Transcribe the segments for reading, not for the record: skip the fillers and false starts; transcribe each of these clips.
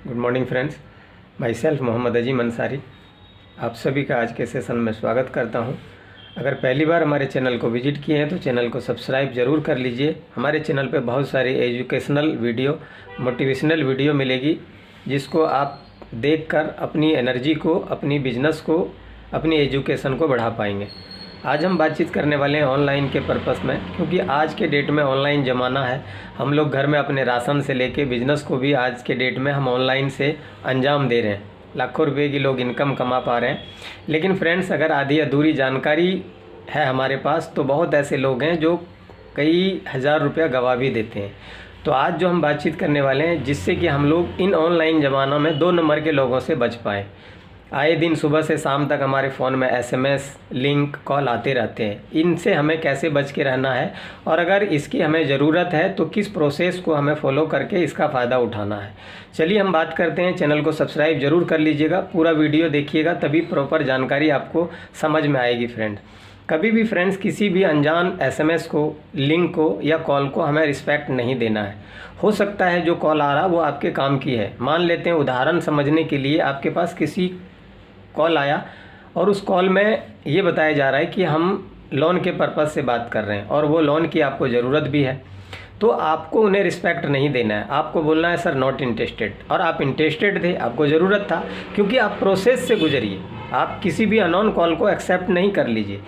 Good morning friends, myself Mohammad Azeem Ansari आप सभी का आज के सेशन में स्वागत करता हूं। अगर पहली बार हमारे चैनल को विजिट किए हैं तो चैनल को सब्सक्राइब ज़रूर कर लीजिए। हमारे चैनल पे बहुत सारी एजुकेशनल वीडियो, मोटिवेशनल वीडियो मिलेगी जिसको आप देखकर अपनी एनर्जी को, अपनी बिजनेस को, अपनी एजुकेशन को बढ़ा पाएंगे। आज हम बातचीत करने वाले हैं ऑनलाइन के पर्पस में, क्योंकि आज के डेट में ऑनलाइन ज़माना है। हम लोग घर में अपने राशन से लेके बिज़नेस को भी आज के डेट में हम ऑनलाइन से अंजाम दे रहे हैं। लाखों रुपए की लोग इनकम कमा पा रहे हैं। लेकिन फ्रेंड्स, अगर आधी अधूरी जानकारी है हमारे पास तो बहुत ऐसे लोग हैं जो कई हज़ार रुपया गवा भी देते हैं। तो आज जो हम बातचीत करने वाले हैं जिससे कि हम लोग इन ऑनलाइन ज़माना में 2 नंबर के लोगों से बच पाएँ। आए दिन सुबह से शाम तक हमारे फ़ोन में SMS, लिंक, कॉल आते रहते हैं। इनसे हमें कैसे बच के रहना है और अगर इसकी हमें ज़रूरत है तो किस प्रोसेस को हमें फॉलो करके इसका फ़ायदा उठाना है। चलिए हम बात करते हैं। चैनल को सब्सक्राइब ज़रूर कर लीजिएगा, पूरा वीडियो देखिएगा, तभी प्रॉपर जानकारी आपको समझ में आएगी। फ्रेंड, कभी भी फ्रेंड्स किसी भी अनजान SMS को, लिंक को या कॉल को हमें रिस्पेक्ट नहीं देना है। हो सकता है जो कॉल आ रहा वो आपके काम की है। मान लेते हैं, उदाहरण समझने के लिए, आपके पास किसी कॉल आया और उस कॉल में ये बताया जा रहा है कि हम लोन के पर्पज़ से बात कर रहे हैं और वो लोन की आपको ज़रूरत भी है, तो आपको उन्हें रिस्पेक्ट नहीं देना है। आपको बोलना है सर नॉट इंटरेस्टेड, और आप इंटरेस्टेड थे, आपको ज़रूरत था, क्योंकि आप प्रोसेस से गुजरिए। आप किसी भी अननोन कॉल को एक्सेप्ट नहीं कर लीजिए।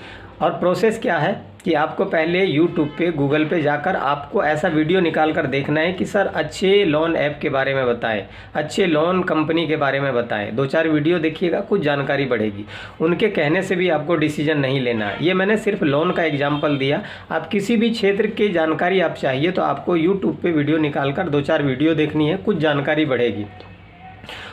और प्रोसेस क्या है कि आपको पहले यूट्यूब पे, गूगल पे जाकर आपको ऐसा वीडियो निकाल कर देखना है कि सर अच्छे लोन ऐप के बारे में बताएं, अच्छे लोन कंपनी के बारे में बताएं। 2-4 वीडियो देखिएगा, कुछ जानकारी बढ़ेगी। उनके कहने से भी आपको डिसीजन नहीं लेना है। ये मैंने सिर्फ लोन का एग्जाम्पल दिया। आप किसी भी क्षेत्र की जानकारी आप चाहिए तो आपको यूट्यूब पे वीडियो निकाल कर 2-4 वीडियो देखनी है, कुछ जानकारी बढ़ेगी।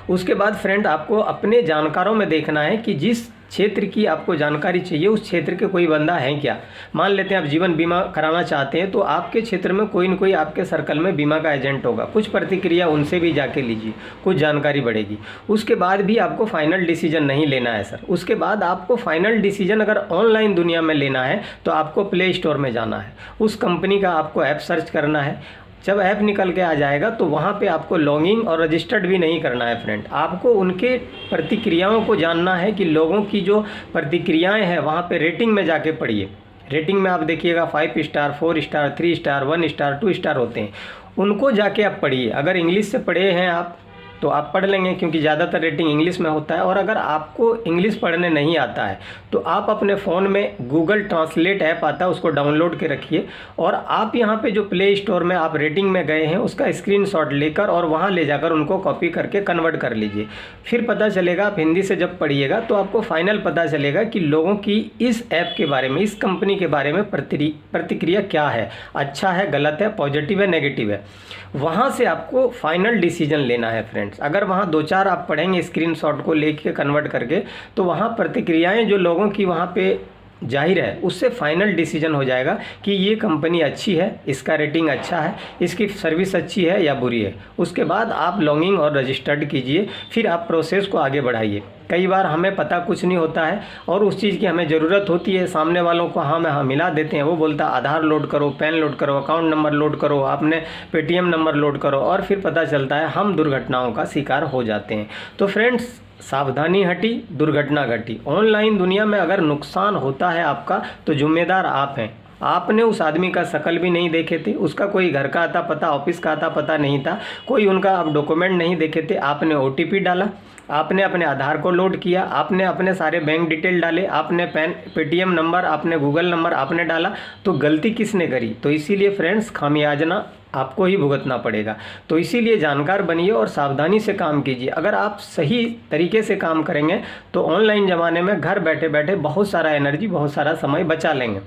उसके बाद फ्रेंड, आपको अपने जानकारों में देखना है कि जिस क्षेत्र की आपको जानकारी चाहिए उस क्षेत्र के कोई बंदा है क्या। मान लेते हैं आप जीवन बीमा कराना चाहते हैं तो आपके क्षेत्र में कोई न कोई आपके सर्कल में बीमा का एजेंट होगा। कुछ प्रतिक्रिया उनसे भी जाके लीजिए, कुछ जानकारी बढ़ेगी। उसके बाद भी आपको फाइनल डिसीजन नहीं लेना है सर। उसके बाद आपको फाइनल डिसीजन अगर ऑनलाइन दुनिया में लेना है तो आपको प्ले स्टोर में जाना है, उस कंपनी का आपको ऐप सर्च करना है। जब ऐप निकल के आ जाएगा तो वहाँ पे आपको लॉगिन और रजिस्टर्ड भी नहीं करना है। फ्रेंड, आपको उनके प्रतिक्रियाओं को जानना है कि लोगों की जो प्रतिक्रियाएं हैं वहाँ पे रेटिंग में जाके पढ़िए। रेटिंग में आप देखिएगा 5 star, 4 star, 3 star, 1 star, 2 star होते हैं। उनको जाके आप पढ़िए। अगर इंग्लिश से पढ़े हैं आप तो आप पढ़ लेंगे, क्योंकि ज़्यादातर रेटिंग इंग्लिश में होता है। और अगर आपको इंग्लिश पढ़ने नहीं आता है तो आप अपने फ़ोन में गूगल ट्रांसलेट ऐप आता है, उसको डाउनलोड के रखिए और आप यहाँ पे जो प्ले स्टोर में आप रेटिंग में गए हैं उसका स्क्रीनशॉट लेकर और वहाँ ले जाकर उनको कॉपी करके कन्वर्ट कर लीजिए। फिर पता चलेगा, आप हिंदी से जब पढ़िएगा तो आपको फाइनल पता चलेगा कि लोगों की इस ऐप के बारे में, इस कंपनी के बारे में प्रतिक्रिया क्या है, अच्छा है, गलत है, पॉजिटिव है, नेगेटिव है। वहाँ से आपको फाइनल डिसीजन लेना है। फ्रेंड्स, अगर वहाँ 2-4 आप पढ़ेंगे स्क्रीनशॉट को लेके कन्वर्ट करके तो वहाँ प्रतिक्रियाएं जो लोगों की वहाँ पे जाहिर है, उससे फाइनल डिसीजन हो जाएगा कि ये कंपनी अच्छी है, इसका रेटिंग अच्छा है, इसकी सर्विस अच्छी है या बुरी है। उसके बाद आप लॉगिंग और रजिस्टर्ड कीजिए, फिर आप प्रोसेस को आगे बढ़ाइए। कई बार हमें पता कुछ नहीं होता है और उस चीज़ की हमें ज़रूरत होती है, सामने वालों को हाँ मिला देते हैं। वो बोलता आधार लोड करो, पैन लोड करो, अकाउंट नंबर लोड करो, आपने पेटीएम नंबर लोड करो, और फिर पता चलता है हम दुर्घटनाओं का शिकार हो जाते हैं। तो फ्रेंड्स, सावधानी हटी, दुर्घटना घटी। ऑनलाइन दुनिया में अगर नुकसान होता है आपका तो जिम्मेदार आप हैं। आपने उस आदमी का शकल भी नहीं देखे थे, उसका कोई घर का आता पता, ऑफिस का आता पता नहीं था, कोई उनका आप डॉक्यूमेंट नहीं देखे थे। आपने OTP डाला, आपने अपने आधार को लोड किया, आपने अपने सारे बैंक डिटेल डाले, आपने पेटीएम नंबर, आपने गूगल नंबर आपने डाला, तो गलती किसने करी? तो इसीलिए फ्रेंड्स, खामियाजना आपको ही भुगतना पड़ेगा। तो इसीलिए जानकार बनिए और सावधानी से काम कीजिए। अगर आप सही तरीके से काम करेंगे तो ऑनलाइन ज़माने में घर बैठे बैठे बहुत सारा एनर्जी, बहुत सारा समय बचा लेंगे।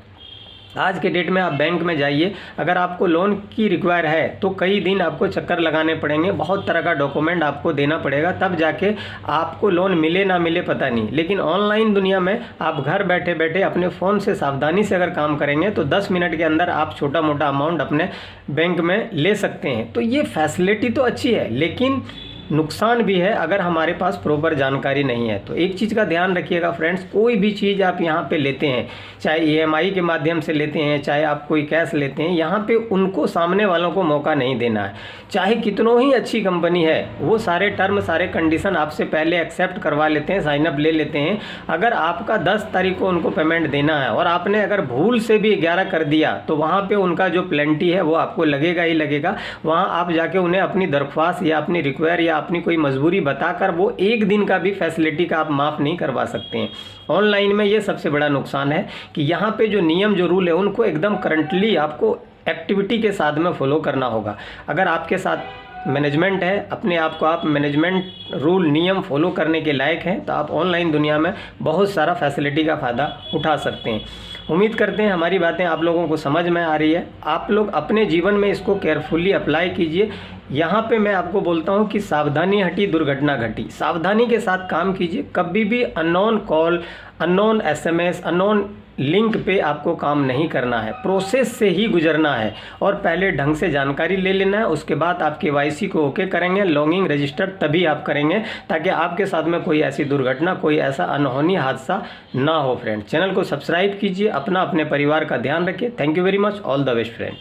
आज के डेट में आप बैंक में जाइए, अगर आपको लोन की रिक्वायर है तो कई दिन आपको चक्कर लगाने पड़ेंगे, बहुत तरह का डॉक्यूमेंट आपको देना पड़ेगा, तब जाके आपको लोन मिले ना मिले पता नहीं। लेकिन ऑनलाइन दुनिया में आप घर बैठे बैठे अपने फ़ोन से सावधानी से अगर काम करेंगे तो 10 मिनट के अंदर आप छोटा मोटा अमाउंट अपने बैंक में ले सकते हैं। तो ये फैसिलिटी तो अच्छी है, लेकिन नुकसान भी है अगर हमारे पास प्रॉपर जानकारी नहीं है। तो एक चीज़ का ध्यान रखिएगा फ्रेंड्स, कोई भी चीज़ आप यहाँ पे लेते हैं, चाहे ईएमआई के माध्यम से लेते हैं, चाहे आप कोई कैश लेते हैं, यहाँ पे उनको सामने वालों को मौका नहीं देना है। चाहे कितनों ही अच्छी कंपनी है, वो सारे टर्म सारे कंडीशन आपसे पहले एक्सेप्ट करवा लेते हैं, साइनअप ले लेते हैं। अगर आपका 10 तारीख को उनको पेमेंट देना है और आपने अगर भूल से भी 11 कर दिया, तो वहाँ पर उनका जो पेनल्टी है वो आपको लगेगा ही लगेगा। वहाँ आप जाके उन्हें अपनी दरख्वास्त या अपनी रिक्वायर या अपनी कोई मजबूरी बताकर वो एक दिन का भी फैसिलिटी का आप माफ़ नहीं करवा सकते हैं। ऑनलाइन में ये सबसे बड़ा नुकसान है कि यहाँ पे जो नियम जो रूल है उनको एकदम करंटली आपको एक्टिविटी के साथ में फॉलो करना होगा। अगर आपके साथ मैनेजमेंट है, अपने आप को आप मैनेजमेंट रूल नियम फॉलो करने के लायक हैं, तो आप ऑनलाइन दुनिया में बहुत सारा फैसिलिटी का फ़ायदा उठा सकते हैं। उम्मीद करते हैं हमारी बातें आप लोगों को समझ में आ रही है। आप लोग अपने जीवन में इसको केयरफुली अप्लाई कीजिए। यहाँ पे मैं आपको बोलता हूँ कि सावधानी हटी दुर्घटना घटी। सावधानी के साथ काम कीजिए। कभी भी unknown call, unknown SMS, unknown link पे आपको काम नहीं करना है। प्रोसेस से ही गुजरना है और पहले ढंग से जानकारी ले लेना है। उसके बाद आप केवाईसी को ओके करेंगे, लॉगिंग रजिस्टर तभी आप करेंगे, ताकि आपके साथ में कोई ऐसी दुर्घटना, कोई ऐसा अनहोनी हादसा ना हो। फ्रेंड, चैनल को सब्सक्राइब कीजिए, अपना अपने परिवार का ध्यान रखिए। Thank you very much. All the best friend.